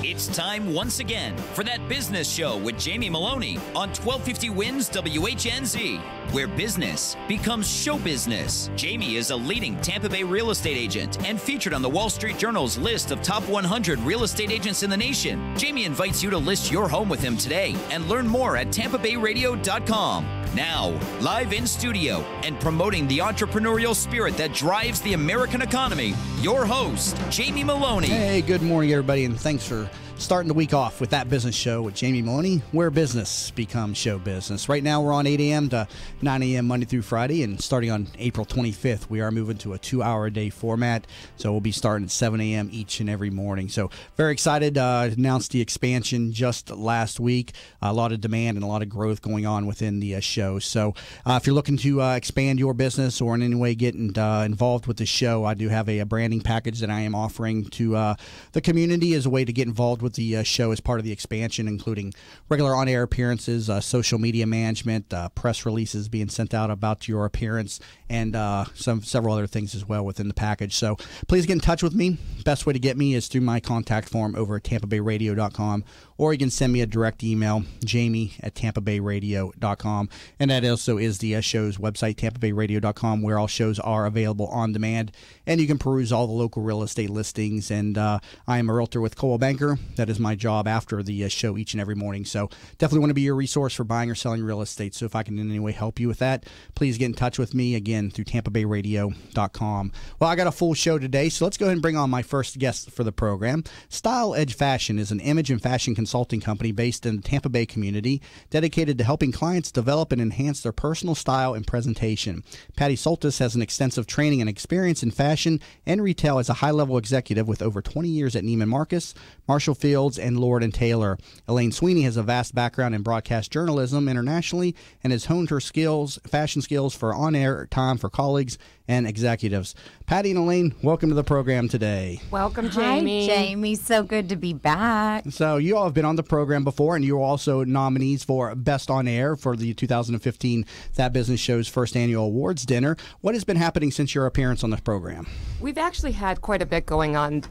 It's time once again for That Business Show with Jamie Maloney on 1250 Wins WHNZ, where business becomes show business. Jamie is a leading Tampa Bay real estate agent and featured on the Wall Street Journal's list of top 100 real estate agents in the nation. Jamie invites you to list your home with him today and learn more at tampabayradio.com. Now, live in studio and promoting the entrepreneurial spirit that drives the American economy, your host, Jamie Maloney. Hey, good morning, everybody, and thanks for starting the week off with That Business Show with Jamie Maloney, where business becomes show business. Right now, we're on 8 a.m. to 9 a.m. Monday through Friday, and starting on April 25th, we are moving to a 2-hour-a-day format, so we'll be starting at 7 a.m. each and every morning. So very excited to announce the expansion just last week. A lot of demand and a lot of growth going on within the show. So if you're looking to expand your business or in any way get involved with the show, I do have a branding package that I am offering to the community as a way to get involved with the show as part of the expansion, including regular on-air appearances, social media management, press releases being sent out about your appearance, and several other things as well within the package. So please get in touch with me. Best way to get me is through my contact form over at tampabayradio.com, or you can send me a direct email, jamie@tampabayradio.com. And that also is the show's website, tampabayradio.com, where all shows are available on demand. And you can peruse all the local real estate listings. And I am a realtor with Coldwell Banker. That is my job after the show each and every morning. So definitely want to be your resource for buying or selling real estate. So if I can in any way help you with that, please get in touch with me, again, through tampabayradio.com. Well, I got a full show today, so let's go ahead and bring on my first guest for the program. Style Edge Fashion is an image and fashion consulting company based in the Tampa Bay community, dedicated to helping clients develop and enhance their personal style and presentation. Patty Soltis has an extensive training and experience in fashion and retail as a high-level executive with over 20 years at Neiman Marcus, Marshall Fields, and Lord & Taylor. Elaine Sweeney has a vast background in broadcast journalism internationally and has honed her fashion skills for on-air time for colleagues and executives. Patty and Elaine, welcome to the program today. Welcome, Jamie. Hi, Jamie. So good to be back. So you all have been on the program before, and you are also nominees for Best on Air for the 2015 That Business Show's first annual awards dinner. What has been happening since your appearance on the program? We've actually had quite a bit going on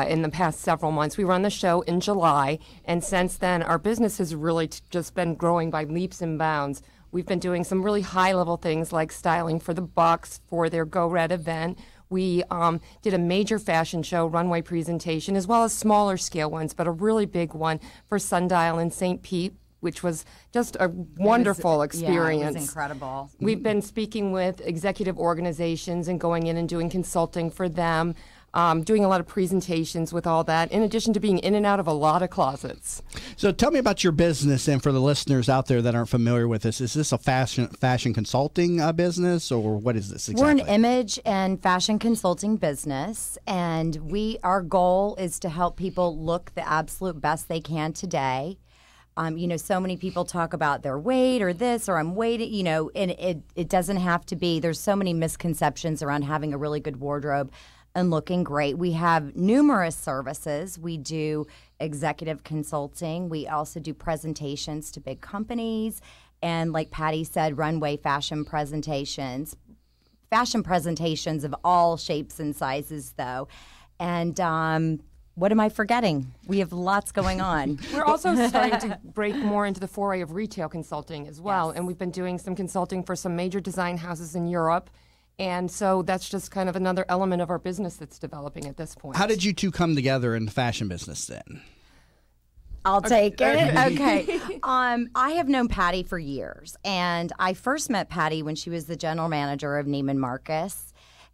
in the past several months. We run the show in July, and since then, our business has really just been growing by leaps and bounds. We've been doing some really high-level things like styling for the Bucks for their Go Red event. We did a major fashion show runway presentation, as well as smaller scale ones, but a really big one for Sundial in St. Pete, which was just a wonderful experience. Yeah, it was incredible. We've been speaking with executive organizations and going in and doing consulting for them. Doing a lot of presentations with all that, in addition to being in and out of a lot of closets. So tell me about your business, and for the listeners out there that aren't familiar with this, is this a fashion consulting business, or what is this exactly? We're an image and fashion consulting business, and our goal is to help people look the absolute best they can today. So many people talk about their weight or this or I'm weighted, and it doesn't have to be. There's so many misconceptions around having a really good wardrobe and looking great. We have numerous services. We do executive consulting. We also do presentations to big companies. And like Patty said, runway fashion presentations. Fashion presentations of all shapes and sizes, though. And what am I forgetting? We have lots going on. We're also starting to break more into the foray of retail consulting as well. Yes. And we've been doing some consulting for some major design houses in Europe. And so that's just kind of another element of our business that's developing at this point. How did you two come together in the fashion business then? I'll take it. Okay. I have known Patty for years, and I first met Patty when she was the general manager of Neiman Marcus,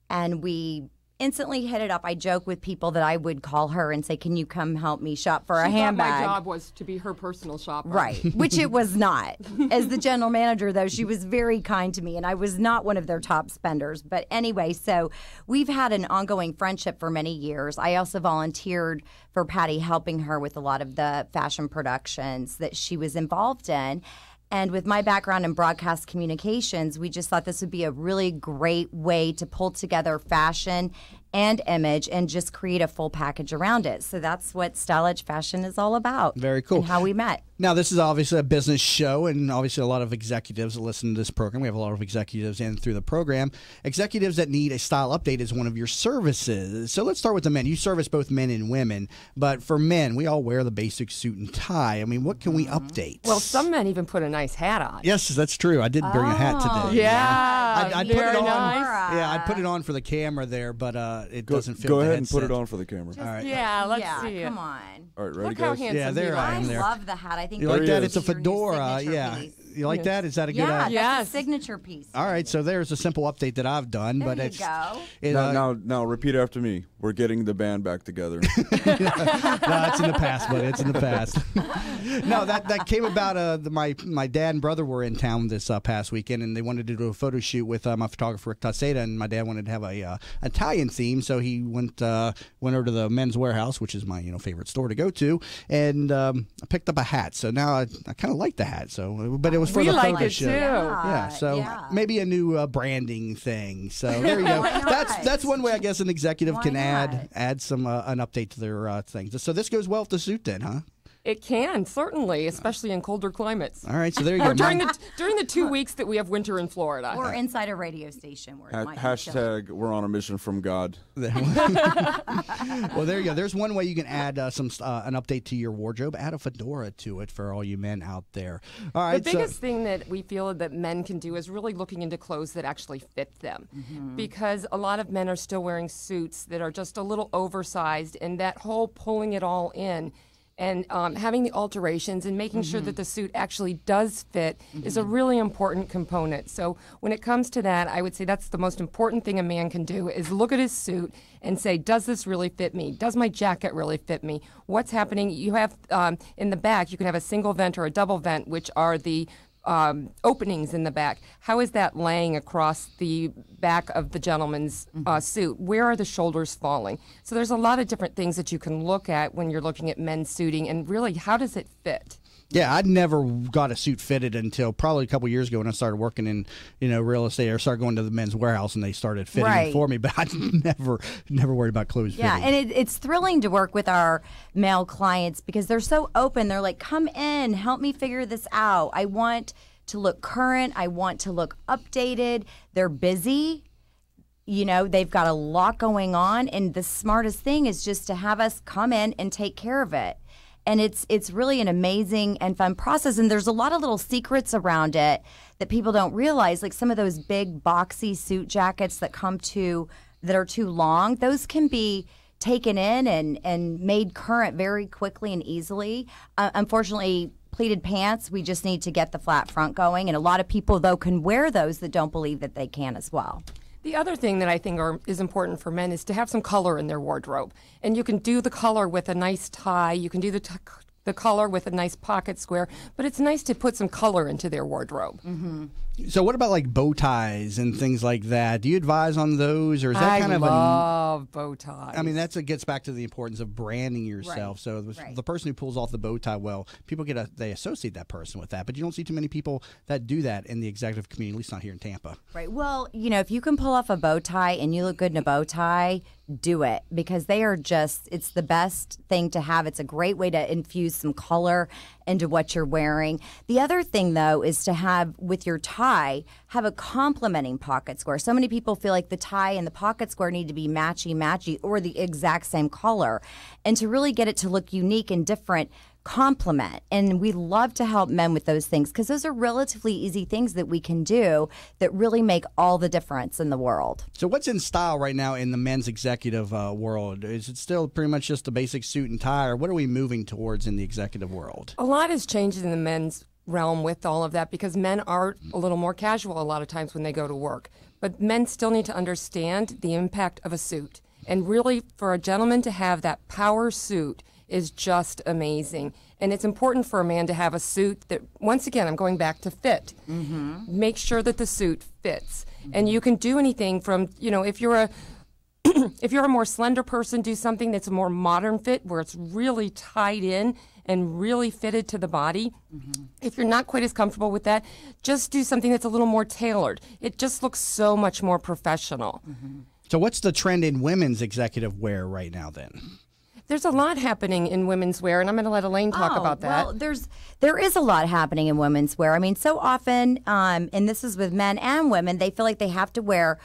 and we instantly hit it up. I joke with people that I would call her and say, can you come help me shop for a handbag? My job was to be her personal shopper. Right, which it was not. As the general manager, though, she was very kind to me, and I was not one of their top spenders. But anyway, so we've had an ongoing friendship for many years. I also volunteered for Patty, helping her with a lot of the fashion productions that she was involved in. And with my background in broadcast communications, we just thought this would be a really great way to pull together fashion and image and just create a full package around it. So that's what Style Edge Fashion is all about. Very cool. And how we met. Now, this is obviously a business show, and obviously a lot of executives that listen to this program. We have a lot of executives in through the program. Executives that need a style update is one of your services. So let's start with the men. You service both men and women, but for men, we all wear the basic suit and tie. I mean, what can we update? Well, some men even put a nice hat on. Yes, that's true. I did bring a hat today. Yeah, I'd put it on. nice. Yeah, I'd put it on for the camera there, but it doesn't fit. Go the ahead and put headset. it on for the camera. All right. Yeah, let's see it. Come on. All right, ready, Look how guys? handsome Yeah, there he I am is. there. I love the hat. I think You like There that? he It's a is. Your new fedora. signature Yeah. piece. You like that? Is that a good? Yeah, Yes. that's a signature piece. All right, so there's a simple update that I've done, There but you it's go. it, Now, repeat after me. We're getting the band back together. no, it's in the past, buddy. It's in the past. No, that came about. My dad and brother were in town this past weekend, and they wanted to do a photo shoot with my photographer Taseda, and my dad wanted to have a Italian theme, so he went over to the Men's Warehouse, which is my favorite store to go to, and I picked up a hat. So now I kind of like the hat. So, but it was for We the like photo it shoot. too. Yeah, so maybe a new branding thing. So there you go. Why not? That's one way I guess an executive Why can not? add some an update to their things. So this goes well with the suit then, huh? It can, certainly, especially in colder climates. All right, so there you go. Or during the 2 weeks that we have winter in Florida. Or inside a radio station where it might be chilly. Hashtag we're on a mission from God. Well, there you go. There's one way you can add an update to your wardrobe. Add a fedora to it for all you men out there. All right. The biggest thing that we feel that men can do is really looking into clothes that actually fit them. Because a lot of men are still wearing suits that are just a little oversized, and that whole pulling it all in and having the alterations and making sure that the suit actually does fit is a really important component. So when it comes to that, I would say that's the most important thing a man can do is look at his suit and say, does this really fit me? Does my jacket really fit me? What's happening? You have in the back, you can have a single vent or a double vent, which are the openings in the back. How is that laying across the back of the gentleman's suit? Where are the shoulders falling? So there's a lot of different things that you can look at when you're looking at men's suiting, and really, how does it fit? Yeah, I'd never got a suit fitted until probably a couple years ago when I started working in real estate, or started going to the Men's Warehouse, and they started fitting it for me. But I never worried about clothes fitting. Yeah, and it's thrilling to work with our male clients because they're so open. They're like, come in, help me figure this out. I want to look current. I want to look updated. They're busy. They've got a lot going on. And the smartest thing is just to have us come in and take care of it. And it's really an amazing and fun process. And there's a lot of little secrets around it that people don't realize, like some of those big boxy suit jackets that are too long. Those can be taken in and made current very quickly and easily. Unfortunately, pleated pants, we just need to get the flat front going. And a lot of people, though, can wear those that don't believe that they can as well. The other thing that I think is important for men is to have some color in their wardrobe. And you can do the color with a nice tie. You can do the color with a nice pocket square. But it's nice to put some color into their wardrobe. So what about like bow ties and things like that? Do you advise on those, or is that kind of I love bow ties. I mean, it gets back to the importance of branding yourself. So the person who pulls off the bow tie well, people they associate that person with that. But you don't see too many people that do that in the executive community, at least not here in Tampa. Right. Well, if you can pull off a bow tie and you look good in a bow tie, do it, because it's the best thing to have. It's a great way to infuse some color into what you're wearing. The other thing, though, is to have, with your tie, have a complementing pocket square. So many people feel like the tie and the pocket square need to be matchy or the exact same color. And to really get it to look unique and different, complement. And we love to help men with those things because those are relatively easy things that we can do that really make all the difference in the world. So what's in style right now in the men's executive world? Is it still pretty much just a basic suit and tie, or what are we moving towards in the executive world? A lot has changed in the men's realm with all of that because men are a little more casual a lot of times when they go to work. But men still need to understand the impact of a suit. And really, for a gentleman to have that power suit is just amazing. And it's important for a man to have a suit that, once again, I'm going back to fit. Make sure that the suit fits. And you can do anything from, if you're a more slender person, do something that's a more modern fit where it's really tied in and really fitted to the body. If you're not quite as comfortable with that, just do something that's a little more tailored. It just looks so much more professional. So what's the trend in women's executive wear right now then? There's a lot happening in women's wear, and I'm going to let Elaine talk about that. Well, there is a lot happening in women's wear. I mean, so often, and this is with men and women, they feel like they have to wear,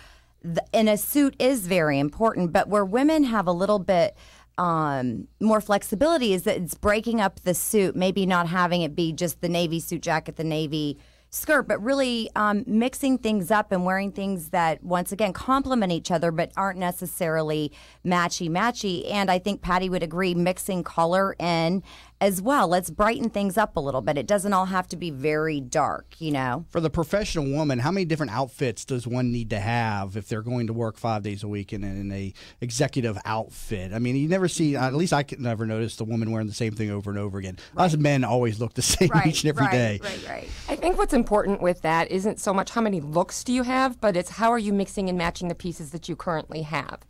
and a suit is very important, but where women have a little bit more flexibility is that it's breaking up the suit, maybe not having it be just the navy suit jacket, the navy skirt, but really mixing things up and wearing things that, once again, complement each other but aren't necessarily matchy-matchy. And I think Patty would agree, mixing color in as well. Let's brighten things up a little bit. It doesn't all have to be very dark, you know. For the professional woman, how many different outfits does one need to have if they're going to work 5 days a week in a executive outfit? I mean, you never see, at least I could never notice the woman wearing the same thing over and over again. Right. Us men always look the same each and every day. Right. I think what's important with that isn't so much how many looks do you have, but it's how are you mixing and matching the pieces that you currently have.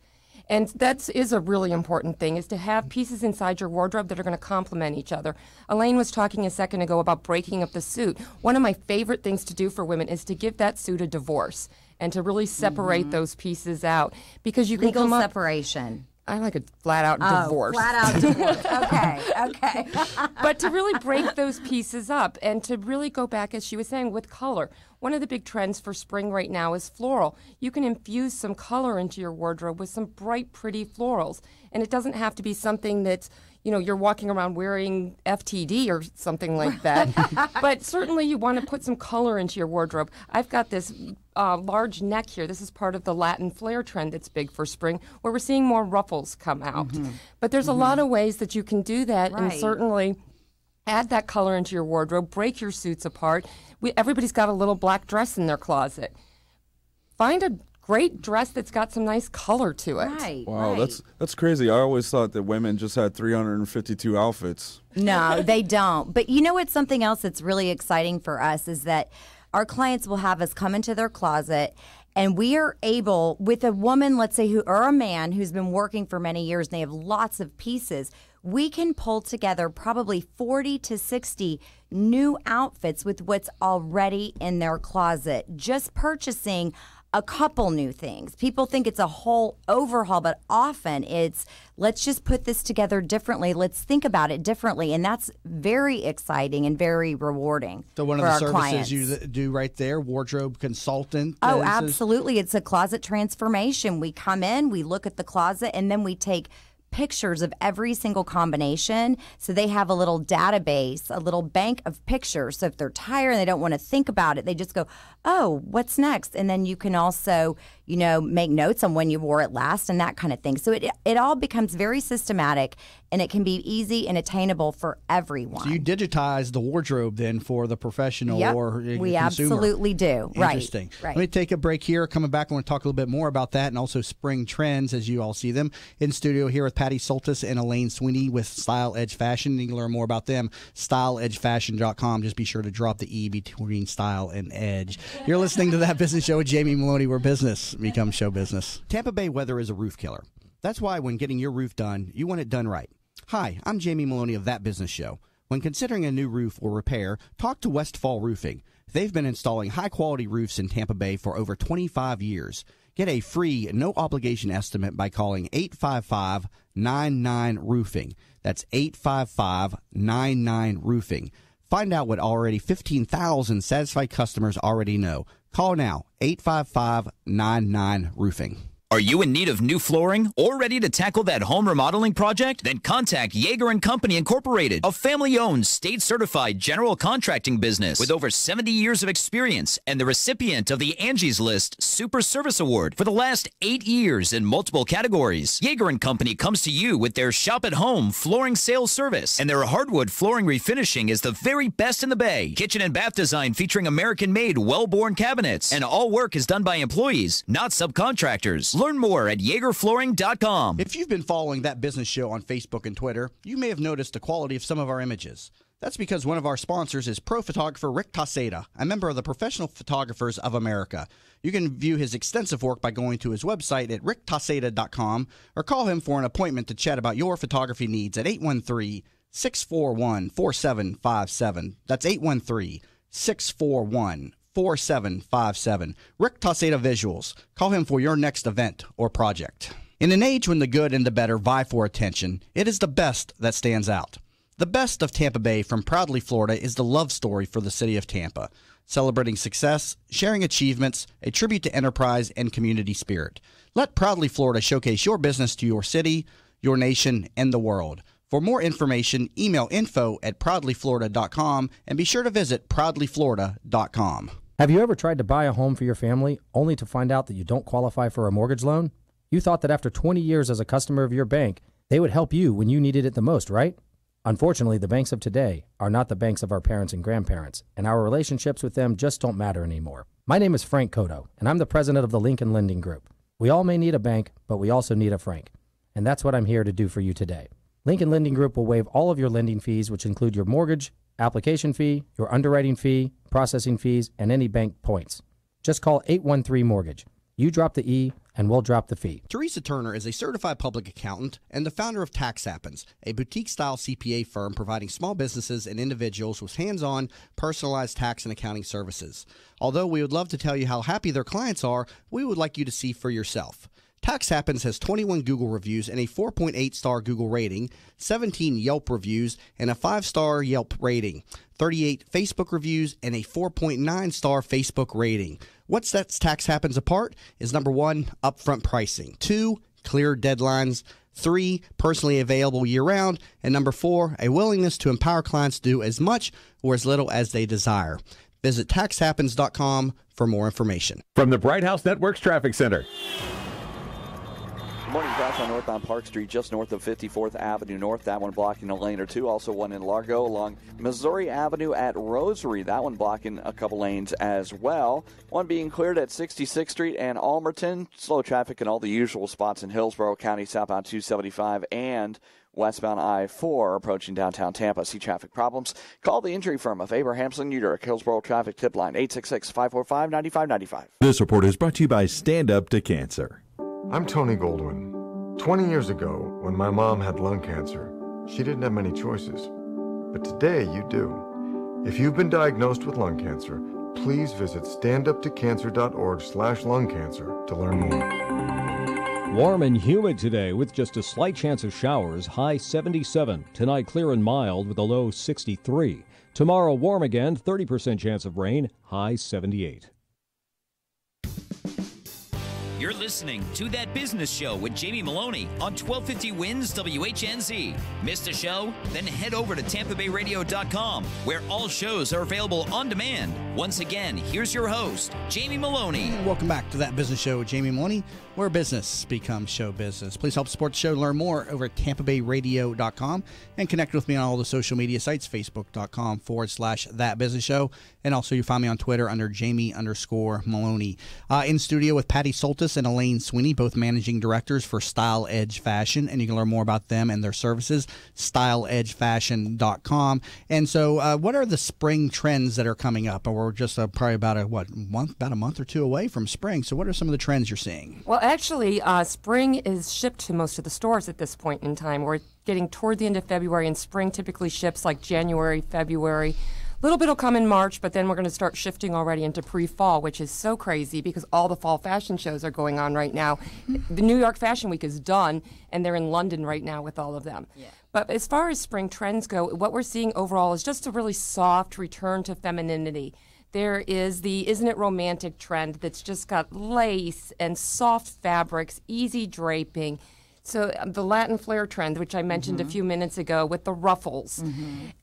And that is a really important thing, is to have pieces inside your wardrobe that are going to complement each other. Elaine was talking a second ago about breaking up the suit. One of my favorite things to do for women is to give that suit a divorce and to really separate those pieces out. Because you can Legal come up, separation. I like a flat-out divorce. Flat-out divorce. Okay. But to really break those pieces up and to really go back, as she was saying, with color. One of the big trends for spring right now is floral. You can infuse some color into your wardrobe with some bright, pretty florals. And it doesn't have to be something that's, you know, you're walking around wearing FTD or something like that. But certainly you want to put some color into your wardrobe. I've got this large neck here. This is part of the Latin flare trend that's big for spring, where we're seeing more ruffles come out. But there's a lot of ways that you can do that, and certainly add that color into your wardrobe, break your suits apart. Everybody's got a little black dress in their closet. Find a great dress that's got some nice color to it. Right. Wow, that's crazy. I always thought that women just had 352 outfits. No, they don't. But you know what's something else that's really exciting for us is that our clients will have us come into their closet, and we are able, with a woman, let's say, or a man who's been working for many years and they have lots of pieces, we can pull together probably 40 to 60 new outfits with what's already in their closet, just purchasing a couple new things. People think it's a whole overhaul, but often it's, let's just put this together differently. Let's think about it differently. And that's very exciting and very rewarding. So one of for the our services clients. you do right there, wardrobe consultant. Oh, absolutely. It's a closet transformation. We come in, we look at the closet, and then we take pictures of every single combination. So they have a little database, a little bank of pictures. So if they're tired and they don't want to think about it, they just go, oh, what's next? And then you can also, you know, make notes on when you wore it last and that kind of thing. So it all becomes very systematic, and it can be easy and attainable for everyone. So you digitize the wardrobe then for the professional or we consumer. absolutely do. Interesting. Right. Let me take a break here. Coming back, I want to talk a little bit more about that and also spring trends as you all see them. In studio here with Patty Soltis and Elaine Sweeney with Style Edge Fashion. You can learn more about them, styleedgefashion.com. Just be sure to drop the E between style and edge. You're listening to That Business Show with Jamie Maloney, where business becomes show business. Tampa Bay weather is a roof killer. That's why when getting your roof done, you want it done right. Hi, I'm Jamie Maloney of That Business Show. When considering a new roof or repair, talk to Westfall Roofing. They've been installing high-quality roofs in Tampa Bay for over 25 years. Get a free, no-obligation estimate by calling 855-99-ROOFING. That's 855-99-ROOFING. Find out what already 15,000 satisfied customers already know. Call now, 855-99-ROOFING. Are you in need of new flooring or ready to tackle that home remodeling project? Then contact Yeager & Company Incorporated, a family-owned, state-certified general contracting business with over 70 years of experience and the recipient of the Angie's List Super Service Award for the last 8 years in multiple categories. Yeager & Company comes to you with their shop-at-home flooring sales service, and their hardwood flooring refinishing is the very best in the Bay. Kitchen and bath design featuring American-made, well-born cabinets, and all work is done by employees, not subcontractors. Learn more at YeagerFlooring.com. If you've been following That Business Show on Facebook and Twitter, you may have noticed the quality of some of our images. That's because one of our sponsors is pro photographer Rick Taseda, a member of the Professional Photographers of America. You can view his extensive work by going to his website at ricktaseda.com or call him for an appointment to chat about your photography needs at 813-641-4757. That's 813-641-4757. 4757. Rick Toseda Visuals. Call him for your next event or project. In an age when the good and the better vie for attention, it is the best that stands out. The best of Tampa Bay from Proudly Florida is the love story for the city of Tampa, celebrating success, sharing achievements, a tribute to enterprise and community spirit. Let Proudly Florida showcase your business to your city, your nation, and the world. For more information, email info@proudlyflorida.com and be sure to visit proudlyflorida.com. Have you ever tried to buy a home for your family only to find out that you don't qualify for a mortgage loan? You thought that after 20 years as a customer of your bank, they would help you when you needed it the most, right? Unfortunately, the banks of today are not the banks of our parents and grandparents, and our relationships with them just don't matter anymore. My name is Frank Cotto, and I'm the president of the Lincoln Lending Group. We all may need a bank, but we also need a Frank, and that's what I'm here to do for you today. Lincoln Lending Group will waive all of your lending fees, which include your mortgage, application fee, your underwriting fee, processing fees, and any bank points. Just call 813-MORTGAGE. You drop the E, and we'll drop the fee. Teresa Turner is a certified public accountant and the founder of Tax Happens, a boutique-style CPA firm providing small businesses and individuals with hands-on, personalized tax and accounting services. Although we would love to tell you how happy their clients are, we would like you to see for yourself. Tax Happens has 21 Google reviews and a 4.8-star Google rating, 17 Yelp reviews and a 5-star Yelp rating, 38 Facebook reviews and a 4.9-star Facebook rating. What sets Tax Happens apart is number 1, upfront pricing, 2, clear deadlines, 3, personally available year-round, and number 4, a willingness to empower clients to do as much or as little as they desire. Visit taxhappens.com for more information. From the Bright House Networks Traffic Center. Morning crash on northbound Park Street, just north of 54th Avenue North. That one blocking a lane or two. Also one in Largo along Missouri Avenue at Rosary. That one blocking a couple lanes as well. One being cleared at 66th Street and Almerton. Slow traffic in all the usual spots in Hillsborough County, southbound 275 and westbound I-4 approaching downtown Tampa. See traffic problems? Call the injury firm of Abrahamson Uterick, Hillsborough Traffic Tip Line, 866-545-9595. This report is brought to you by Stand Up to Cancer. I'm Tony Goldwyn. 20 years ago, when my mom had lung cancer, she didn't have many choices. But today, you do. If you've been diagnosed with lung cancer, please visit standuptocancer.org/lung cancer to learn more. Warm and humid today with just a slight chance of showers, high 77. Tonight, clear and mild with a low 63. Tomorrow, warm again, 30% chance of rain, high 78. You're listening to That Business Show with Jamie Maloney on 1250 Wins WHNZ. Missed a show? Then head over to TampaBayRadio.com, where all shows are available on demand. Once again, here's your host, Jamie Maloney. Welcome back to That Business Show with Jamie Maloney, where business becomes show business. Please help support the show. Learn more over at TampaBayRadio.com and connect with me on all the social media sites, Facebook.com/That Business Show. And also you find me on Twitter under Jamie_Maloney. In studio with Patty Soltis and Elaine Sweeney, both managing directors for Style Edge Fashion. And you can learn more about them and their services, styleedgefashion.com. And so what are the spring trends that are coming up? We're just probably about a month or two away from spring. So what are some of the trends you're seeing? Well, actually, spring is shipped to most of the stores at this point in time. We're getting toward the end of February, and spring typically ships like January, February. A little bit will come in March, but then we're going to start shifting already into pre-fall, which is so crazy because all the fall fashion shows are going on right now. The New York Fashion Week is done, and they're in London right now with all of them. Yeah. But as far as spring trends go, what we're seeing overall is just a really soft return to femininity. There is the Isn't It Romantic trend that's just got lace and soft fabrics, easy draping. So the Latin flair trend, which I mentioned a few minutes ago with the ruffles.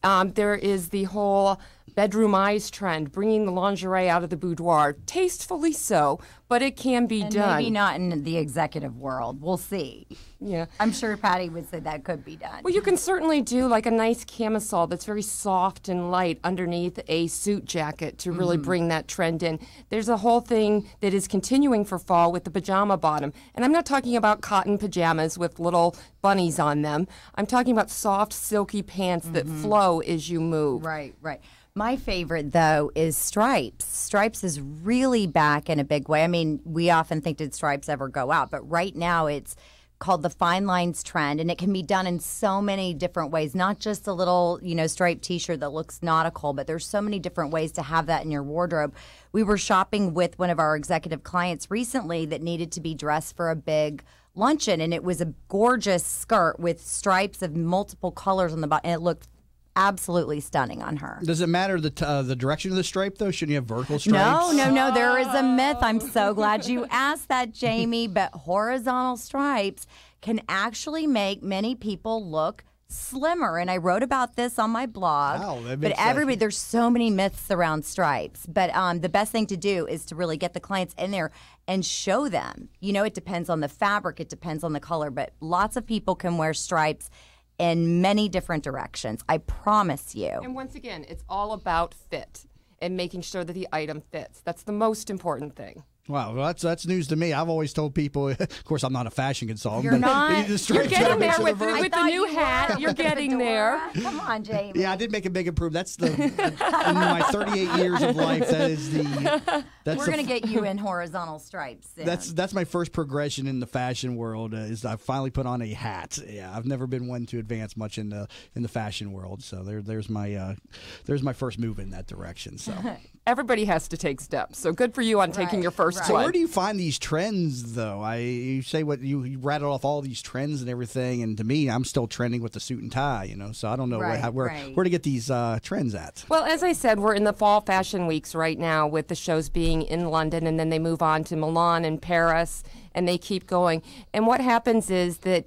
There is the whole bedroom eyes trend, bringing the lingerie out of the boudoir, tastefully so, but it can be done. Maybe not in the executive world. We'll see. Yeah. I'm sure Patty would say that could be done. Well, you can certainly do like a nice camisole that's very soft and light underneath a suit jacket to really bring that trend in. There's a whole thing that is continuing for fall with the pajama bottom. And I'm not talking about cotton pajamas with little bunnies on them. I'm talking about soft, silky pants that flow as you move. Right, right. My favorite, though, is stripes. Stripes is really back in a big way. I mean, we often think, did stripes ever go out? But right now it's called the Fine Lines Trend, and it can be done in so many different ways, not just a little, striped T-shirt that looks nautical, but there's so many different ways to have that in your wardrobe. We were shopping with one of our executive clients recently that needed to be dressed for a big luncheon, and it was a gorgeous skirt with stripes of multiple colors on the bottom, and it looked absolutely stunning on her. Does it matter the direction of the stripe, though? Shouldn't you have vertical stripes? No. There is a myth. I'm so glad you asked that, Jamie. But horizontal stripes can actually make many people look slimmer. And I wrote about this on my blog. Wow, that but makes everybody, sense. there's so many myths around stripes. But the best thing to do is to really get the clients in there and show them. It depends on the fabric. It depends on the color. But lots of people can wear stripes in many different directions. I promise you. And once again, it's all about fit and making sure that the item fits. That's the most important thing. Wow, well, that's news to me. I've always told people, of course, I'm not a fashion consultant. You're but not. the stripes You're gotta getting make there sure with they're the vertical. new hat. You're getting there. Come on, Jamie. Yeah, I did make a big improvement. That's in my 38 years of life. We're going to get you in horizontal stripes soon. That's my first progression in the fashion world. Is I finally put on a hat. Yeah, I've never been one to advance much in the fashion world. So there's my first move in that direction. So. Everybody has to take steps. So good for you on taking your first So one. where do you find these trends, though? You say what you rattled off all these trends and everything, and to me, I'm still trending with the suit and tie. So I don't know where to get these trends at. Well, as I said, we're in the fall fashion weeks right now with the shows being in London, and then they move on to Milan and Paris, and they keep going. And what happens is that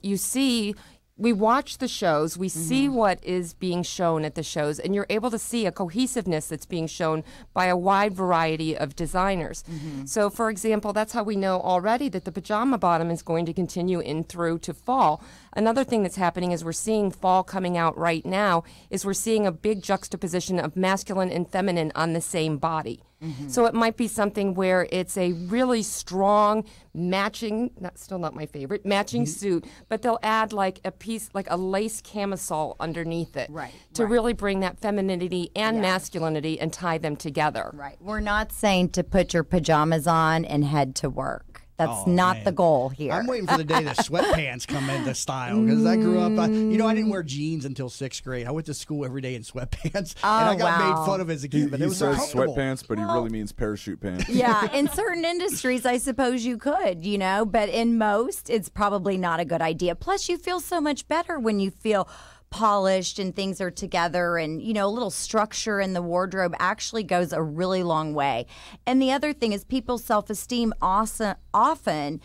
we watch the shows, we see what is being shown at the shows, and you're able to see a cohesiveness that's being shown by a wide variety of designers. So, for example, that's how we know already that the pajama bottom is going to continue in through to fall. Another thing that's happening is we're seeing fall coming out right now is we're seeing a big juxtaposition of masculine and feminine on the same body. So it might be something where it's a really strong matching, still not my favorite, matching suit, but they'll add like a piece, like a lace camisole underneath it to really bring that femininity and masculinity and tie them together. Right. We're not saying to put your pajamas on and head to work. That's not the goal here. I'm waiting for the day that sweatpants come into style because I grew up, I didn't wear jeans until 6th grade. I went to school every day in sweatpants, and I got made fun of as a kid. But it was says comfortable. sweatpants, but he really means parachute pants. Yeah, in certain industries, I suppose you could, but in most, it's probably not a good idea. Plus, you feel so much better when you feel polished and things are together, and a little structure in the wardrobe actually goes a really long way. And the other thing is people's self-esteem often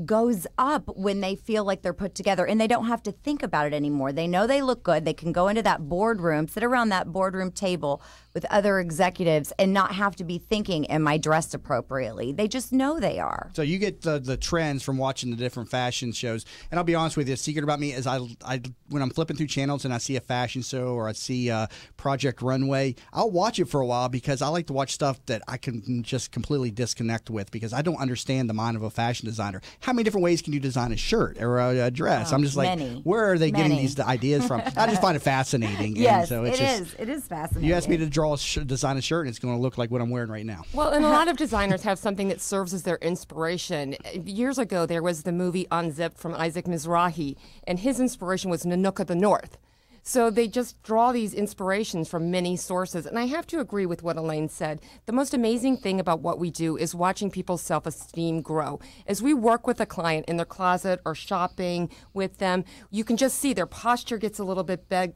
goes up when they feel like they're put together and they don't have to think about it anymore. They know they look good. They can go into that boardroom, sit around that boardroom table with other executives and not have to be thinking, am I dressed appropriately? They just know they are. So you get the trends from watching the different fashion shows. And I'll be honest with you, the secret about me is I when I'm flipping through channels and I see a fashion show or I see Project Runway, I'll watch it for a while because I like to watch stuff that I can just completely disconnect with because I don't understand the mind of a fashion designer. How many different ways can you design a shirt or a dress? I'm just like, where are they getting these ideas from? I just find it fascinating. Yes, and so it is fascinating. You asked me to design a shirt, and it's going to look like what I'm wearing right now. Well, and a lot of designers have something that serves as their inspiration. Years ago, there was the movie Unzipped from Isaac Mizrahi, and his inspiration was Nanook of the North. So they just draw these inspirations from many sources. And I have to agree with what Elaine said. The most amazing thing about what we do is watching people's self-esteem grow. As we work with a client in their closet or shopping with them, you can just see their posture gets a little bit better,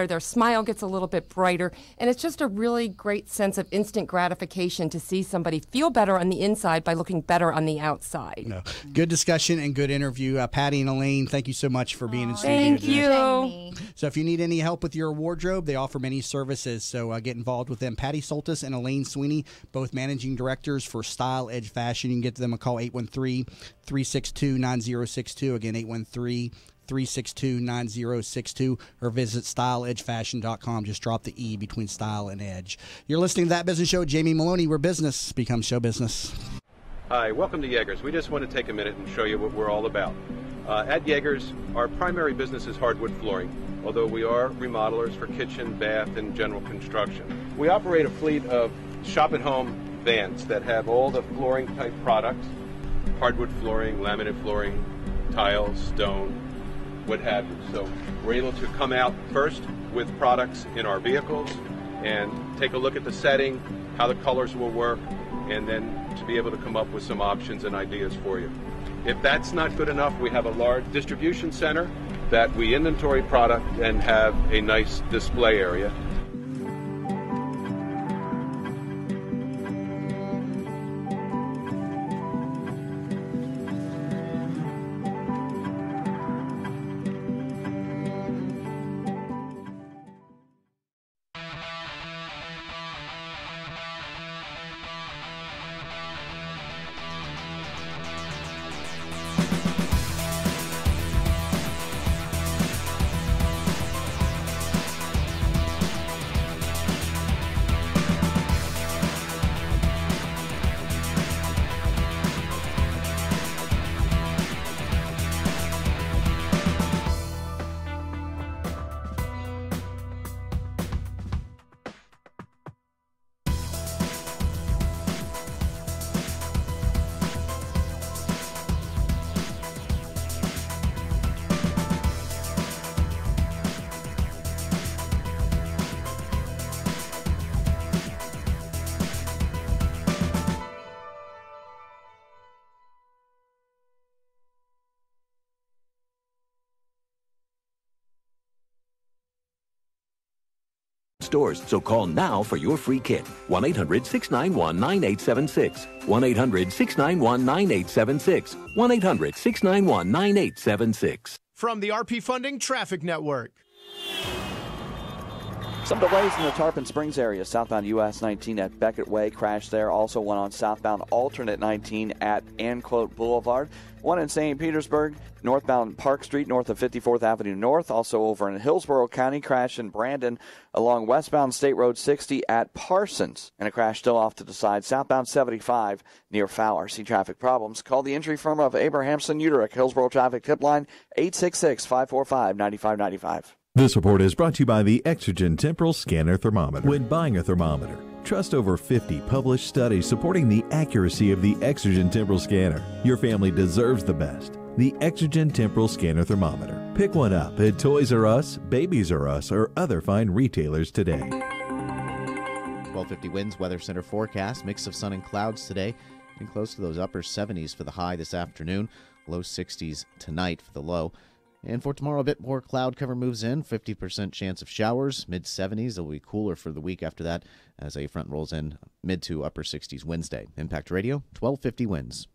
their smile gets a little bit brighter, and it's just a really great sense of instant gratification to see somebody feel better on the inside by looking better on the outside. No. Good discussion and good interview. Patty and Elaine, thank you so much for being in studio. Thank you. So if you need any help with your wardrobe, they offer many services. So get involved with them. Patty Soltis and Elaine Sweeney, both managing directors for Style Edge Fashion. You can get to them a call 813-362-9062. Again, 813-362-9062, or visit styleedgefashion.com. Just drop the E between Style and Edge. You're listening to That Business Show. Jamie Maloney, where business becomes show business. Hi, welcome to Yeager's. We just want to take a minute and show you what we're all about. At Yeager's, our primary business is hardwood flooring, although we are remodelers for kitchen, bath, and general construction. We operate a fleet of shop-at-home vans that have all the flooring-type products, hardwood flooring, laminate flooring, tile, stone, what have you. So we're able to come out first with products in our vehicles and take a look at the setting, how the colors will work, and then to be able to come up with some options and ideas for you. If that's not good enough, we have a large distribution center that we inventory product and have a nice display area. Stores, so call now for your free kit. 1-800-691-9876. 1-800-691-9876. 1-800-691-9876. From the RP Funding Traffic Network. Some delays in the Tarpon Springs area. Southbound US 19 at Beckett Way. Crash there. Also one on southbound alternate 19 at Anclote Boulevard. One in St. Petersburg. Northbound Park Street north of 54th Avenue North. Also over in Hillsborough County. Crash in Brandon along westbound State Road 60 at Parsons. And a crash still off to the side. Southbound 75 near Fowler. See traffic problems. Call the injury firm of Abrahamson Uterick. Hillsborough Traffic Tip Line 866-545-9595. This report is brought to you by the Exergen Temporal Scanner Thermometer. When buying a thermometer, trust over 50 published studies supporting the accuracy of the Exergen Temporal Scanner. Your family deserves the best. The Exergen Temporal Scanner Thermometer. Pick one up at Toys R Us, Babies R Us, or other fine retailers today. 1250 winds, Weather Center forecast. Mix of sun and clouds today. Getting close to those upper 70s for the high this afternoon. Low 60s tonight for the low. And for tomorrow, a bit more cloud cover moves in, 50% chance of showers, mid-70s. It'll be cooler for the week after that as a front rolls in, mid to upper 60s Wednesday. Impact Radio, 1250 winds.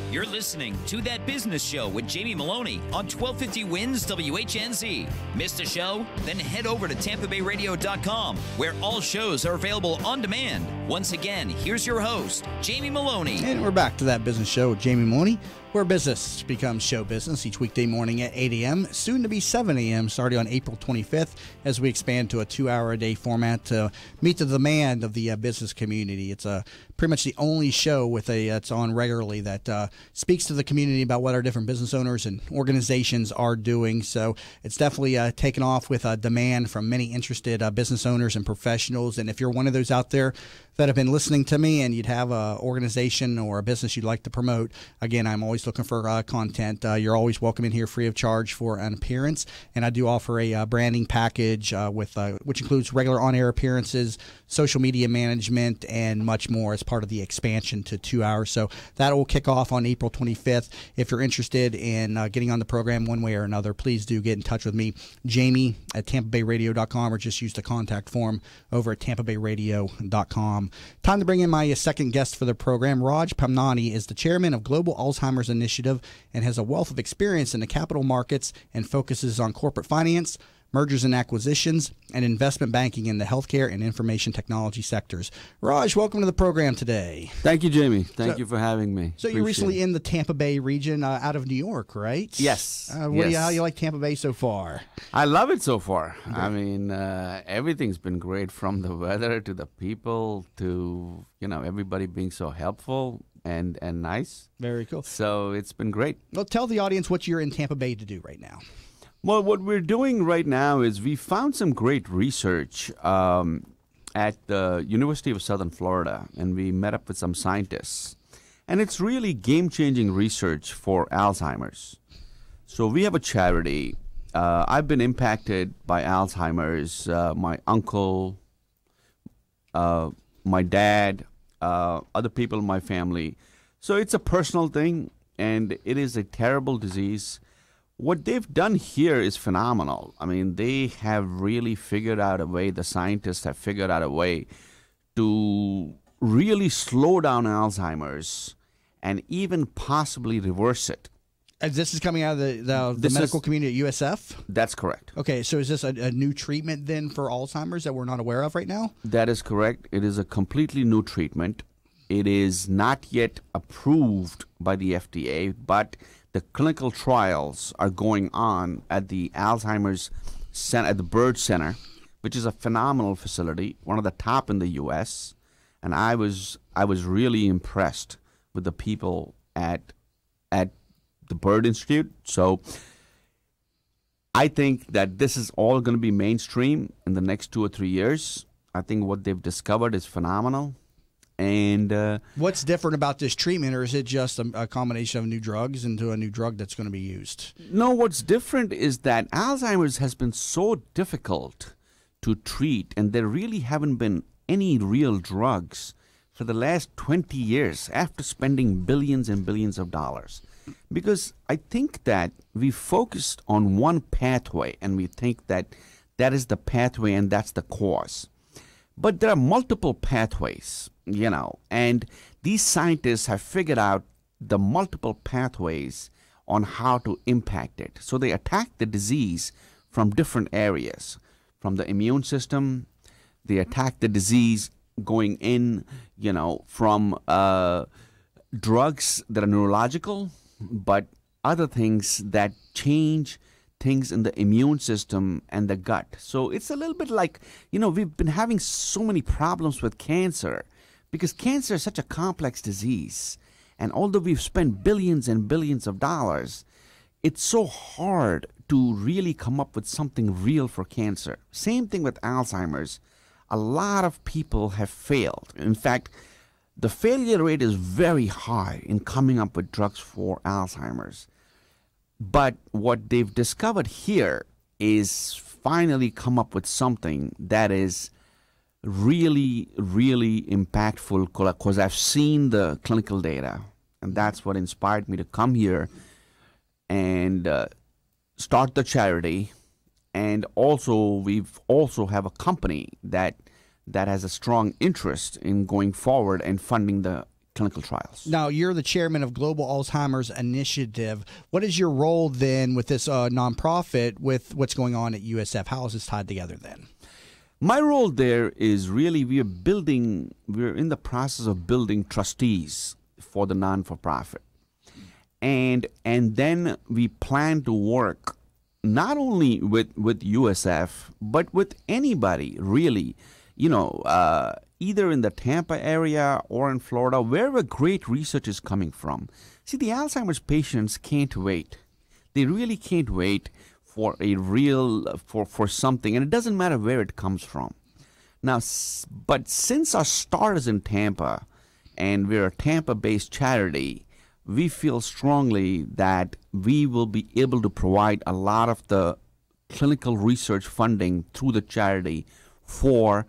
You're listening to That Business Show with Jamie Maloney on 1250 Wins WHNZ. Missed a show? Then head over to TampaBayRadio.com, where all shows are available on demand. Once again, here's your host, Jamie Maloney. And we're back to That Business Show with Jamie Maloney, where business becomes show business each weekday morning at 8 a.m., soon to be 7 a.m., starting on April 25th, as we expand to a 2-hour-a-day format to meet the demand of the business community. It's pretty much the only show that's on regularly that speaks to the community about what our different business owners and organizations are doing. So it's definitely taken off with demand from many interested business owners and professionals. And if you're one of those out there that have been listening to me and you'd have an organization or a business you'd like to promote, again, I'm always looking for content. You're always welcome in here free of charge for an appearance. And I do offer a branding package which includes regular on-air appearances, social media management, and much more as part of the expansion to 2 hours. So that will kick off on April 25th. If you're interested in getting on the program one way or another, please do get in touch with me, Jamie at TampaBayRadio.com, or just use the contact form over at TampaBayRadio.com. Time to bring in my second guest for the program. Raj Pamnani is the chairman of Global Alzheimer's Initiative and has a wealth of experience in the capital markets and focuses on corporate finance, mergers and acquisitions, and investment banking in the healthcare and information technology sectors. Raj, welcome to the program today. Thank you, Jamie. Thank you for having me. So you're recently in the Tampa Bay region out of New York, right? Yes. How do you like Tampa Bay so far? I love it so far. Okay. I mean, everything's been great, from the weather to the people to, everybody being so helpful and nice. Very cool. So it's been great. Well, tell the audience what you're in Tampa Bay to do right now. Well, what we're doing right now is we found some great research at the University of Southern Florida, and we met up with some scientists. And it's really game-changing research for Alzheimer's. So we have a charity. I've been impacted by Alzheimer's. My uncle, my dad, other people in my family. So it's a personal thing, and it is a terrible disease. What they've done here is phenomenal. I mean, they have really figured out a way, the scientists have figured out a way to really slow down Alzheimer's and even possibly reverse it. And this is coming out of the medical community at USF? That's correct. Okay, so is this a new treatment then for Alzheimer's that we're not aware of right now? That is correct. It is a completely new treatment. It is not yet approved by the FDA, but the clinical trials are going on at the Alzheimer's Center, at the Bird Center, which is a phenomenal facility, one of the top in the U.S. And I was really impressed with the people at the Bird Institute. So I think that this is all going to be mainstream in the next 2 or 3 years. I think what they've discovered is phenomenal. And what's different about this treatment, or is it just a combination of new drugs into a new drug that's going to be used? No, what's different is that Alzheimer's has been so difficult to treat, and there really haven't been any real drugs for the last 20 years after spending billions and billions of dollars. Because I think that we focused on one pathway, and we think that that is the pathway and that's the cause. But there are multiple pathways, and these scientists have figured out the multiple pathways on how to impact it. So they attack the disease from different areas. From the immune system, they attack the disease going in, from drugs that are neurological, but other things that change things in the immune system and the gut. So it's a little bit like, we've been having so many problems with cancer because cancer is such a complex disease. And although we've spent billions and billions of dollars, it's so hard to really come up with something real for cancer. Same thing with Alzheimer's. A lot of people have failed. In fact, the failure rate is very high in coming up with drugs for Alzheimer's. But what they've discovered here is finally come up with something that is really, really impactful, because I've seen the clinical data, and that's what inspired me to come here and start the charity. And also, we've also have a company that has a strong interest in going forward and funding the clinical trials. Now, you're the chairman of Global Alzheimer's Initiative. What is your role then with this nonprofit, with what's going on at USF? How is this tied together then? My role there is really we're in the process of building trustees for the non-for-profit. And then we plan to work not only with USF, but with anybody really, either in the Tampa area or in Florida, wherever great research is coming from. See, the Alzheimer's patients can't wait. They really can't wait for for something, and it doesn't matter where it comes from. Now, but since our start is in Tampa, and we're a Tampa-based charity, we feel strongly that we will be able to provide a lot of the clinical research funding through the charity for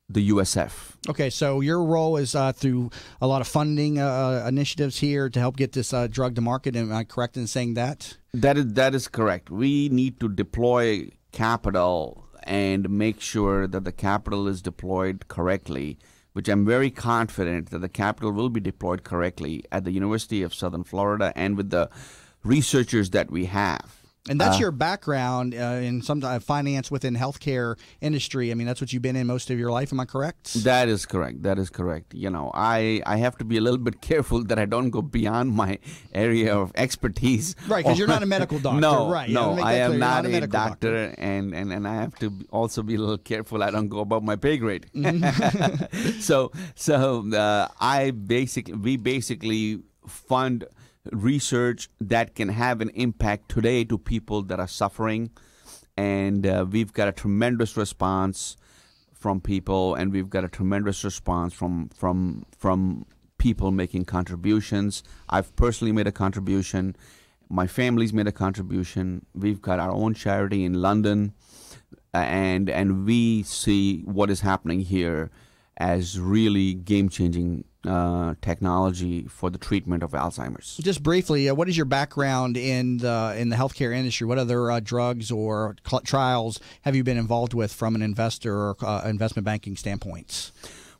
the USF. Okay, so your role is through a lot of funding initiatives here to help get this drug to market. Am I correct in saying that? That is correct. We need to deploy capital and make sure that the capital is deployed correctly, which I'm very confident that the capital will be deployed correctly at the University of Southern Florida and with the researchers that we have. And that's your background in some finance within healthcare industry. I mean, that's what you've been in most of your life. Am I correct? That is correct. That is correct. I have to be a little bit careful that I don't go beyond my area of expertise. Right, because you're not a medical doctor. No, right. No, I am not a doctor. And I have to also be a little careful I don't go above my pay grade. So we basically fund research that can have an impact today to people that are suffering, and we've got a tremendous response from people, and we've got a tremendous response from people making contributions. I've personally made a contribution. My family's made a contribution. We've got our own charity in London, and we see what is happening here as really game-changing technology for the treatment of Alzheimer's. Just briefly, what is your background in the healthcare industry? What other drugs or trials have you been involved with from an investor or investment banking standpoint?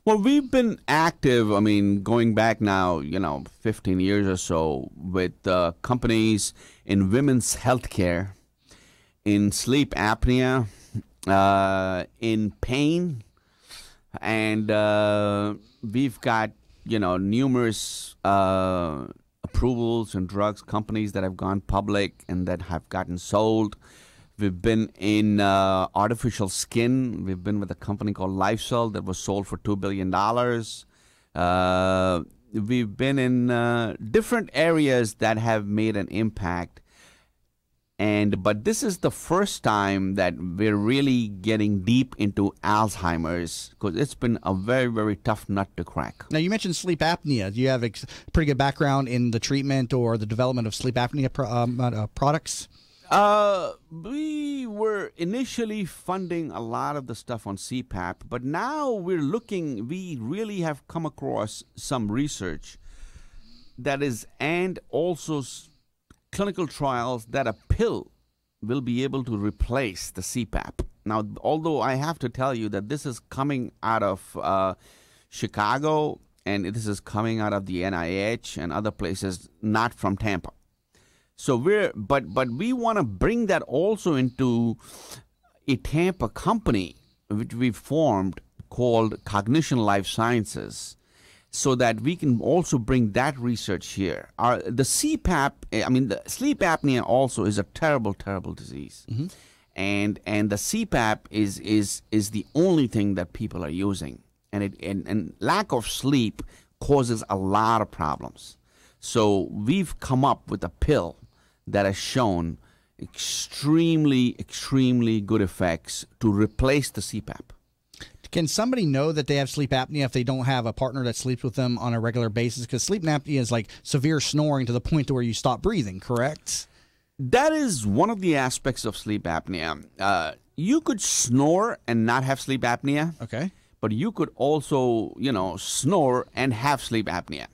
Well, we've been active, going back now, 15 years or so with companies in women's healthcare, in sleep apnea, in pain, and we've got, numerous approvals and drugs companies that have gone public and that have gotten sold. We've been in artificial skin. We've been with a company called LifeCell that was sold for $2 billion. We've been in different areas that have made an impact. But this is the first time that we're really getting deep into Alzheimer's, because it's been a very, very tough nut to crack. Now, you mentioned sleep apnea. Do you have a pretty good background in the treatment or the development of sleep apnea products? We were initially funding a lot of the stuff on CPAP, but now we really have come across some research that is, and also clinical trials that a pill will be able to replace the CPAP. Now, although I have to tell you that this is coming out of Chicago, and this is coming out of the NIH and other places, not from Tampa. So but we want to bring that also into a Tampa company which we've formed called Cognition Life Sciences, so that we can also bring that research here. The CPAP, the sleep apnea also is a terrible, terrible disease, mm-hmm. and the CPAP is the only thing that people are using, and lack of sleep causes a lot of problems. So we've come up with a pill that has shown extremely, extremely good effects to replace the CPAP. Can somebody know that they have sleep apnea if they don't have a partner that sleeps with them on a regular basis? Because sleep apnea is like severe snoring to the point to where you stop breathing, correct? That is one of the aspects of sleep apnea. You could snore and not have sleep apnea. Okay. But you could also, snore and have sleep apnea.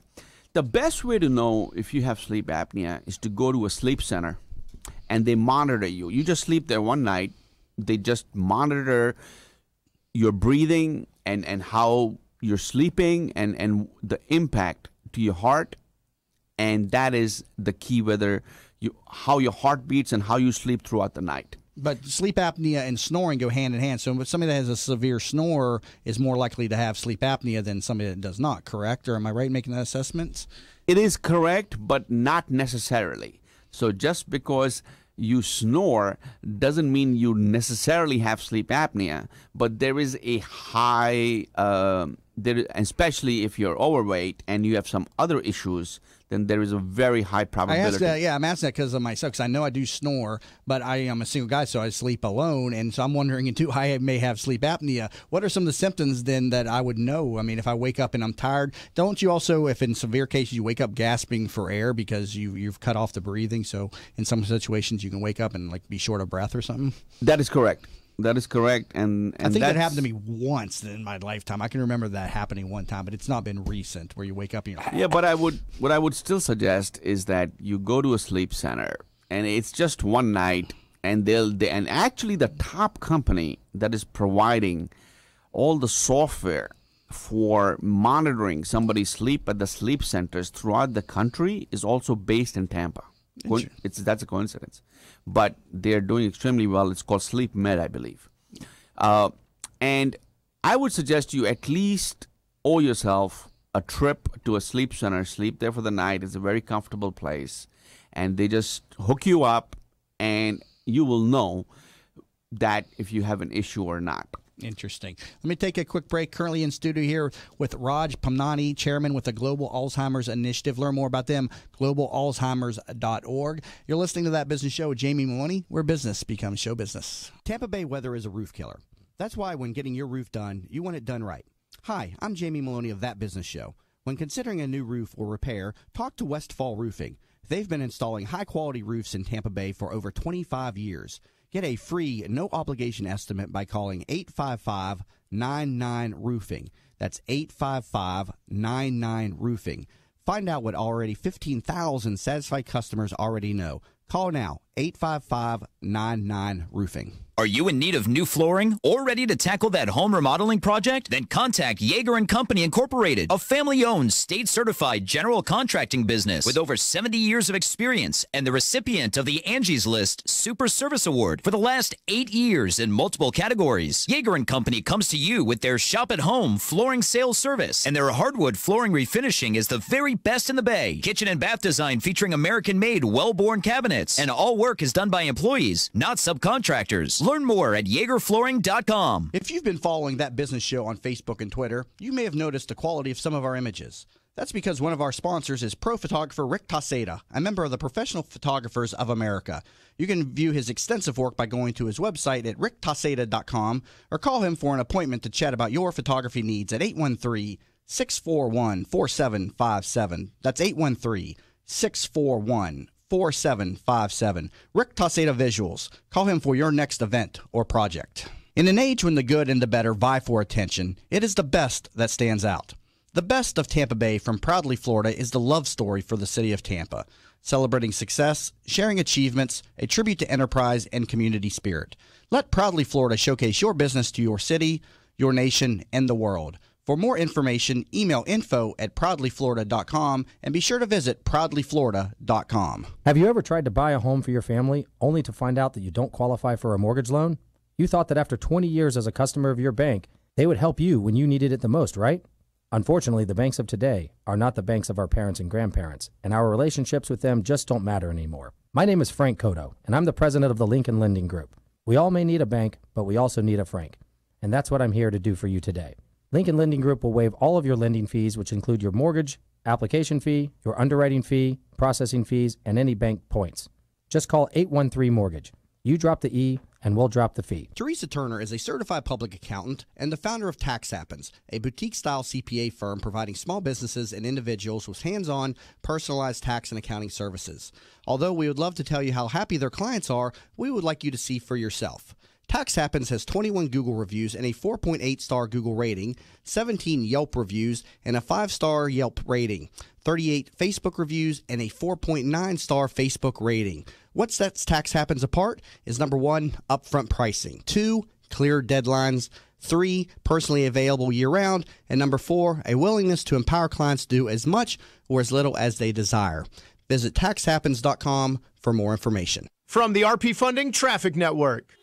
The best way to know if you have sleep apnea is to go to a sleep center and they monitor you. You just sleep there one night. They just monitor your breathing and how you're sleeping and the impact to your heart. And that is the key, how your heart beats and how you sleep throughout the night. But sleep apnea and snoring go hand in hand. So somebody that has a severe snore is more likely to have sleep apnea than somebody that does not, correct? Or am I right in making that assessment? It is correct, but not necessarily. So just because you snore doesn't mean you necessarily have sleep apnea, but there is a high, especially if you're overweight and you have some other issues, then there is a very high probability. I'm asking that because of myself, because I know I do snore, but I am a single guy, so I sleep alone, and so I'm wondering, too, I may have sleep apnea. What are some of the symptoms, then, that I would know? If I wake up and I'm tired, don't you also, if in severe cases you wake up gasping for air because you've cut off the breathing, so in some situations you can wake up and be short of breath or something? That is correct. That is correct, and I think that happened to me once in my lifetime. I can remember that happening one time, but it's not been recent where you wake up and you're yeah. But what I would still suggest is that you go to a sleep center, and it's just one night, and and actually the top company that is providing all the software for monitoring somebody's sleep at the sleep centers throughout the country is also based in Tampa. That's a coincidence, but they're doing extremely well. It's called Sleep Med, I believe. And I would suggest you at least owe yourself a trip to a sleep center. Sleep there for the night. It's a very comfortable place, and they just hook you up, and you will know that if you have an issue or not. Interesting. Let me take a quick break. Currently in studio here with Raj Pamnani, chairman with the Global Alzheimer's Initiative. Learn more about them, globalalzheimers.org. You're listening to That Business Show with Jamie Maloney, where business becomes show business. Tampa Bay weather is a roof killer. That's why when getting your roof done, you want it done right. Hi, I'm Jamie Maloney of That Business Show. When considering a new roof or repair, talk to Westfall Roofing. They've been installing high-quality roofs in Tampa Bay for over 25 years. Get a free, no-obligation estimate by calling 855-99-ROOFING. That's 855-99-ROOFING. Find out what already 15,000 satisfied customers already know. Call now, 855-99-ROOFING. Are you in need of new flooring or ready to tackle that home remodeling project? Then contact Yeager & Company Incorporated, a family-owned, state-certified general contracting business with over 70 years of experience and the recipient of the Angie's List Super Service Award for the last 8 years in multiple categories. Yeager & Company comes to you with their shop-at-home flooring sales service, and their hardwood flooring refinishing is the very best in the Bay. Kitchen and bath design featuring American-made, well-born cabinets, and all work is done by employees, not subcontractors. Learn more at YeagerFlooring.com. If you've been following That Business Show on Facebook and Twitter, you may have noticed the quality of some of our images. That's because one of our sponsors is pro photographer Rick Taseda, a member of the Professional Photographers of America. You can view his extensive work by going to his website at ricktaseda.com or call him for an appointment to chat about your photography needs at 813-641-4757. That's 813-641-4757. 4757. Rick Taseda Visuals. Call him for your next event or project. In an age when the good and the better vie for attention, it is the best that stands out. The best of Tampa Bay from Proudly Florida is the love story for the city of Tampa, celebrating success, sharing achievements, a tribute to enterprise and community spirit. Let Proudly Florida showcase your business to your city, your nation, and the world. For more information, email info@proudlyflorida.com and be sure to visit proudlyflorida.com. Have you ever tried to buy a home for your family only to find out that you don't qualify for a mortgage loan? You thought that after 20 years as a customer of your bank, they would help you when you needed it the most, right? Unfortunately, the banks of today are not the banks of our parents and grandparents, and our relationships with them just don't matter anymore. My name is Frank Cotto, and I'm the president of the Lincoln Lending Group. We all may need a bank, but we also need a Frank, and that's what I'm here to do for you today. Lincoln Lending Group will waive all of your lending fees, which include your mortgage, application fee, your underwriting fee, processing fees, and any bank points. Just call 813-MORTGAGE. You drop the E, and we'll drop the fee. Teresa Turner is a certified public accountant and the founder of Tax Happens, a boutique-style CPA firm providing small businesses and individuals with hands-on, personalized tax and accounting services. Although we would love to tell you how happy their clients are, we would like you to see for yourself. Tax Happens has 21 Google reviews and a 4.8-star Google rating, 17 Yelp reviews, and a 5-star Yelp rating, 38 Facebook reviews, and a 4.9-star Facebook rating. What sets Tax Happens apart is number 1, upfront pricing, 2, clear deadlines, 3, personally available year-round, and number 4, a willingness to empower clients to do as much or as little as they desire. Visit taxhappens.com for more information. From the RP Funding Traffic Network.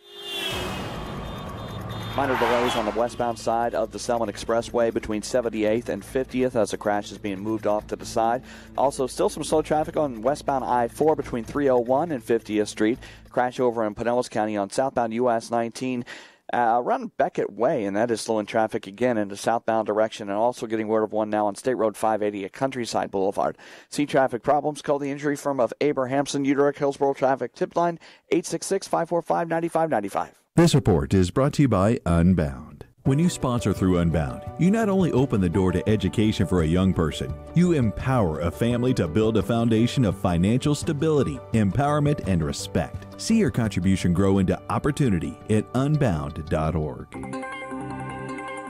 Minor delays on the westbound side of the Selman Expressway between 78th and 50th as the crash is being moved off to the side. Also, still some slow traffic on westbound I-4 between 301 and 50th Street. Crash over in Pinellas County on southbound US 19 around Beckett Way, and that is slowing traffic again in the southbound direction, and also getting word of one now on State Road 580 at Countryside Boulevard. See traffic problems? Call the injury firm of Abrahamson, Uterick, Hillsborough Traffic Tip Line 866-545-9595. This report is brought to you by Unbound. When you sponsor through Unbound, you not only open the door to education for a young person, you empower a family to build a foundation of financial stability, empowerment, and respect. See your contribution grow into opportunity at unbound.org.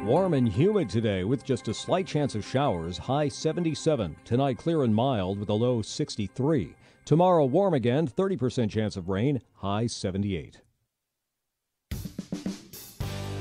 Warm and humid today with just a slight chance of showers, high 77. Tonight clear and mild with a low 63. Tomorrow warm again, 30% chance of rain, high 78.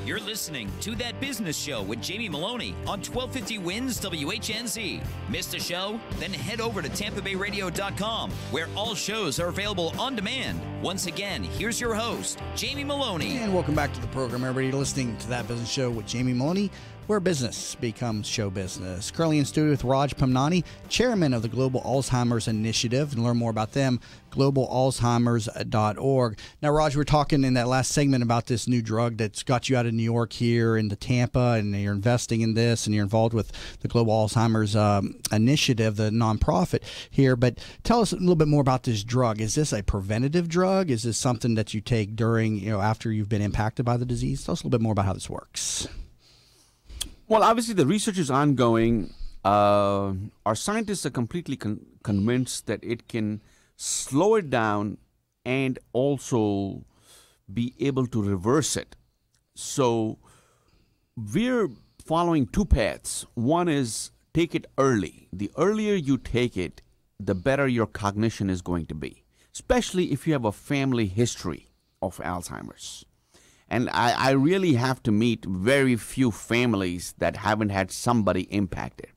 You're listening to That Business Show with Jamie Maloney on 1250 Wins WHNZ. Missed a show? Then head over to TampaBayRadio.com, where all shows are available on demand. Once again, here's your host, Jamie Maloney. And welcome back to the program, everybody. Listening to That Business Show with Jamie Maloney, where business becomes show business. Currently in studio with Raj Pamnani, chairman of the Global Alzheimer's Initiative, and learn more about them, globalalzheimers.org. Now, Raj, we're talking in that last segment about this new drug that's got you out of New York here into Tampa, and you're investing in this, and you're involved with the Global Alzheimer's Initiative, the nonprofit here. But tell us a little bit more about this drug. Is this a preventative drug? Is this something that you take during, after you've been impacted by the disease? Tell us a little bit more about how this works. Well, obviously the research is ongoing. our scientists are completely convinced that it can slow it down and also be able to reverse it. So we're following two paths. One is take it early. The earlier you take it, the better your cognition is going to be, especially if you have a family history of Alzheimer's. And I really have to meet very few families that haven't had somebody impacted.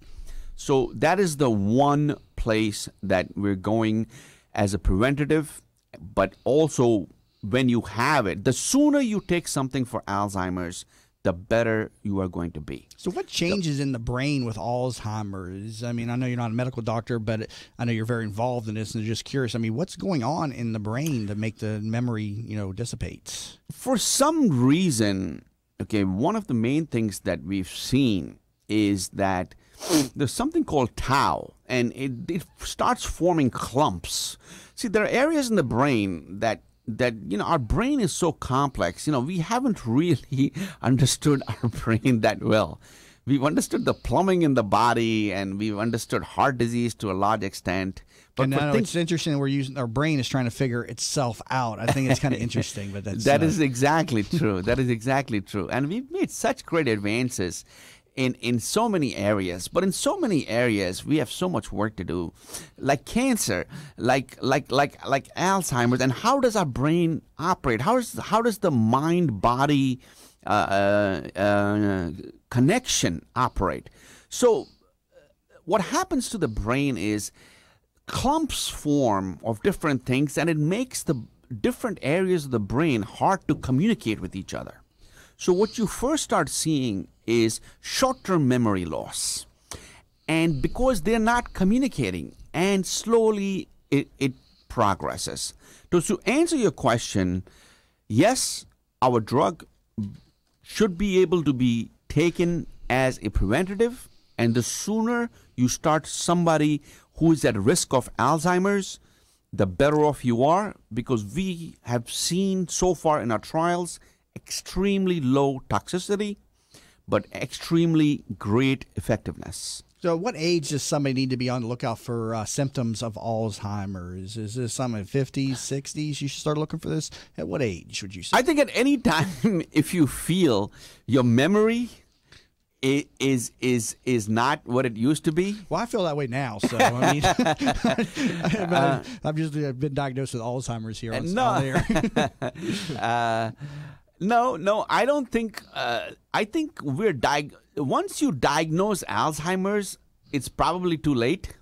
So that is the one place that we're going as a preventative, but also when you have it, the sooner you take something for Alzheimer's, the better you are going to be. So what changes in the brain with Alzheimer's? I mean, I know you're not a medical doctor, but I know you're very involved in this, and just curious. I mean, what's going on in the brain to make the memory, dissipate? For some reason, okay, one of the main things that we've seen is that there's something called tau, and it starts forming clumps. See, there are areas in the brain that our brain is so complex. We haven't really understood our brain that well. We've understood the plumbing in the body, and we've understood heart disease to a large extent. But and now it's interesting that our brain is trying to figure itself out. I think it's kind of interesting, but that is exactly true. That is exactly true. And we've made such great advances in so many areas, but in so many areas we have so much work to do, like cancer, like Alzheimer's. And how does our brain operate? How does the mind-body connection operate? So what happens to the brain is clumps form of different things, and it makes the different areas of the brain hard to communicate with each other. So what you first start seeing is short-term memory loss. And because they're not communicating, and slowly it progresses. So to answer your question, yes, our drug should be able to be taken as a preventative, and the sooner you start somebody who is at risk of Alzheimer's, the better off you are, because we have seen so far in our trials extremely low toxicity, but extremely great effectiveness. So what age does somebody need to be on the lookout for symptoms of Alzheimer's? Is this something in 50s, 60s? You should start looking for this. At what age would you say? I think at any time, if you feel your memory is not what it used to be. Well, I feel that way now. So I mean, I've just been diagnosed with Alzheimer's here on there. No, I don't think. I think once you diagnose Alzheimer's, it's probably too late,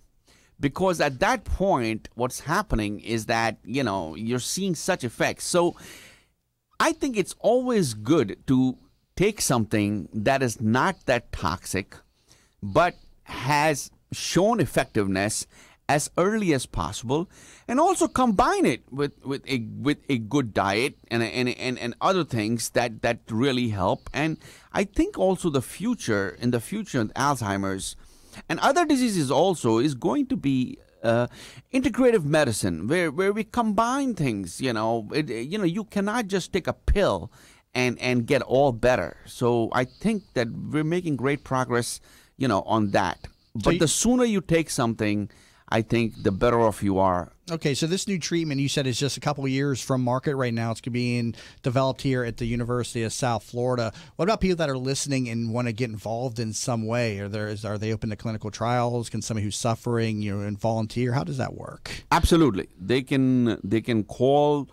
because at that point, what's happening is that you're seeing such effects. So, I think it's always good to take something that is not that toxic, but has shown effectiveness as early as possible, and also combine it with a good diet and other things that really help. And I think also in the future of Alzheimer's and other diseases also is going to be integrative medicine, where we combine things. You cannot just take a pill and get all better. So I think that we're making great progress, on that. But the sooner you take something, I think the better off you are. Okay, so this new treatment you said is just a couple of years from market right now. It's being developed here at the University of South Florida. What about people that are listening and want to get involved in some way? Are they open to clinical trials? Can somebody who's suffering, and volunteer? How does that work? Absolutely. They can call,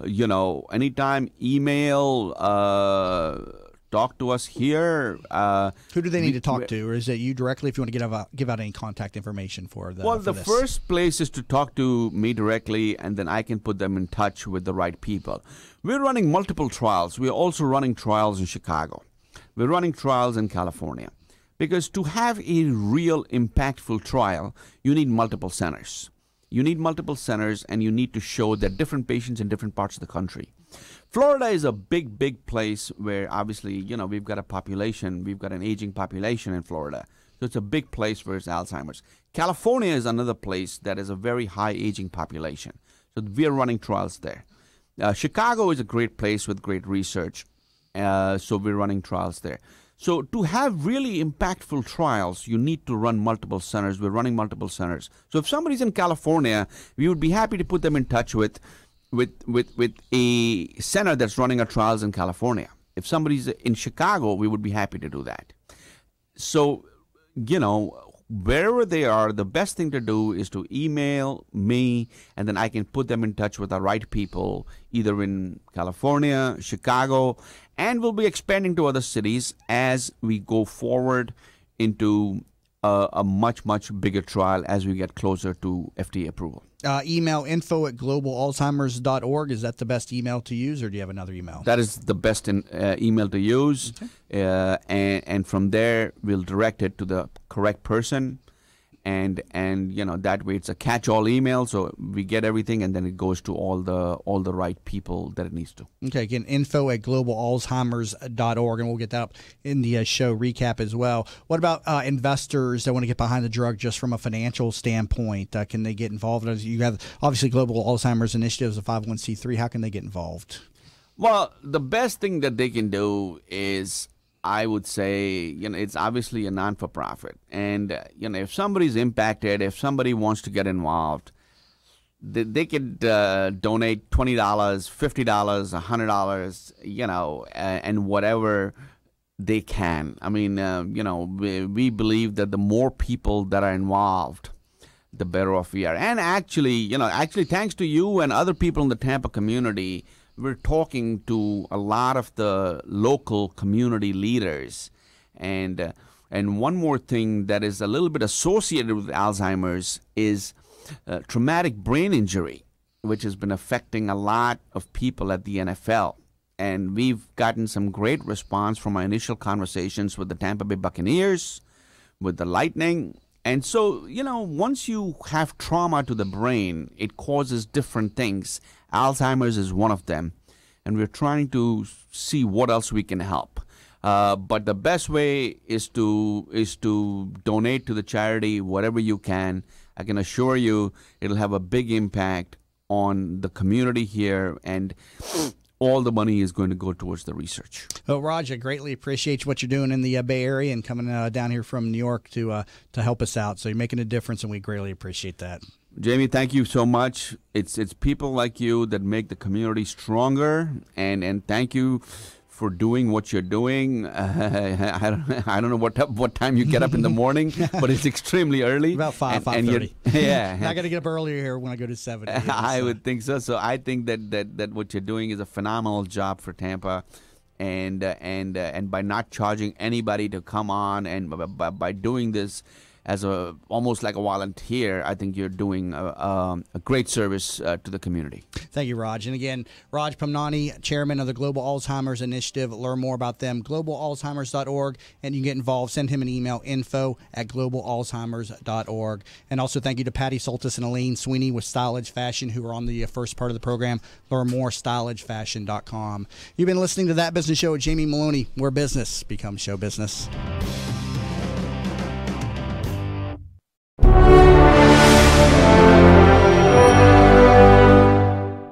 anytime, email, talk to us here. Who do they need to talk to, or is it you directly if you want to give out any contact information for the? Well, the first place is to talk to me directly, and then I can put them in touch with the right people. We're running multiple trials. We're also running trials in Chicago. We're running trials in California. Because to have a real impactful trial, you need multiple centers. You need multiple centers, and you need to show that different patients in different parts of the country. Florida is a big place where obviously, we've got an aging population in Florida. So it's a big place where it's Alzheimer's. California is another place that is a very high aging population. So we're running trials there. Chicago is a great place with great research. So we're running trials there. So to have really impactful trials, you need to run multiple centers. We're running multiple centers. So if somebody's in California, we would be happy to put them in touch with a center that's running our trials in California. If somebody's in Chicago, we would be happy to do that. So, wherever they are, the best thing to do is to email me, and then I can put them in touch with the right people, either in California, Chicago, and we'll be expanding to other cities as we go forward into a much, much bigger trial as we get closer to FDA approval. Email info@globalalzheimers.org. Is that the best email to use, or do you have another email? That is the best email to use. Okay. And from there, we'll direct it to the correct person. And that way it's a catch-all email, so we get everything, and then it goes to all the right people that it needs to. Okay, again, info@globalalzheimers.org, and we'll get that up in the show recap as well. What about investors that want to get behind the drug just from a financial standpoint? Can they get involved? You have, obviously, Global Alzheimer's Initiative is a 501c3. How can they get involved? Well, the best thing that they can do is, I would say, it's obviously a non-for-profit. And, if somebody's impacted, if somebody wants to get involved, they could donate $20, $50, $100, and whatever they can. I mean, we believe that the more people that are involved, the better off we are. And actually, thanks to you and other people in the Tampa community, we're talking to a lot of the local community leaders. And one more thing that is a little bit associated with Alzheimer's is traumatic brain injury, which has been affecting a lot of people at the NFL. And we've gotten some great response from our initial conversations with the Tampa Bay Buccaneers, with the Lightning. And so, once you have trauma to the brain, it causes different things. Alzheimer's is one of them, and we're trying to see what else we can help. But the best way is to donate to the charity whatever you can. I can assure you it'll have a big impact on the community here, and all the money is going to go towards the research. Well, Raj, I greatly appreciate what you're doing in the Bay Area and coming down here from New York to help us out. So you're making a difference, and we greatly appreciate that. Jamie, thank you so much. It's people like you that make the community stronger, and thank you for doing what you're doing. I don't know what time you get up in the morning, but it's extremely early. About 5:30. Yeah. I got to get up earlier here when I go to 7. I would think so. So I think that what you're doing is a phenomenal job for Tampa. And by not charging anybody to come on, and by doing this as almost like a volunteer, I think you're doing a great service to the community. Thank you, Raj. And again, Raj Pamnani, chairman of the Global Alzheimer's Initiative. Learn more about them, globalalzheimers.org, and you can get involved. Send him an email, info@globalalzheimers.org. And also thank you to Patty Soltis and Elaine Sweeney with Style Edge Fashion, who are on the first part of the program. Learn more, styleedgefashion.com. You've been listening to That Business Show with Jamie Maloney, where business becomes show business.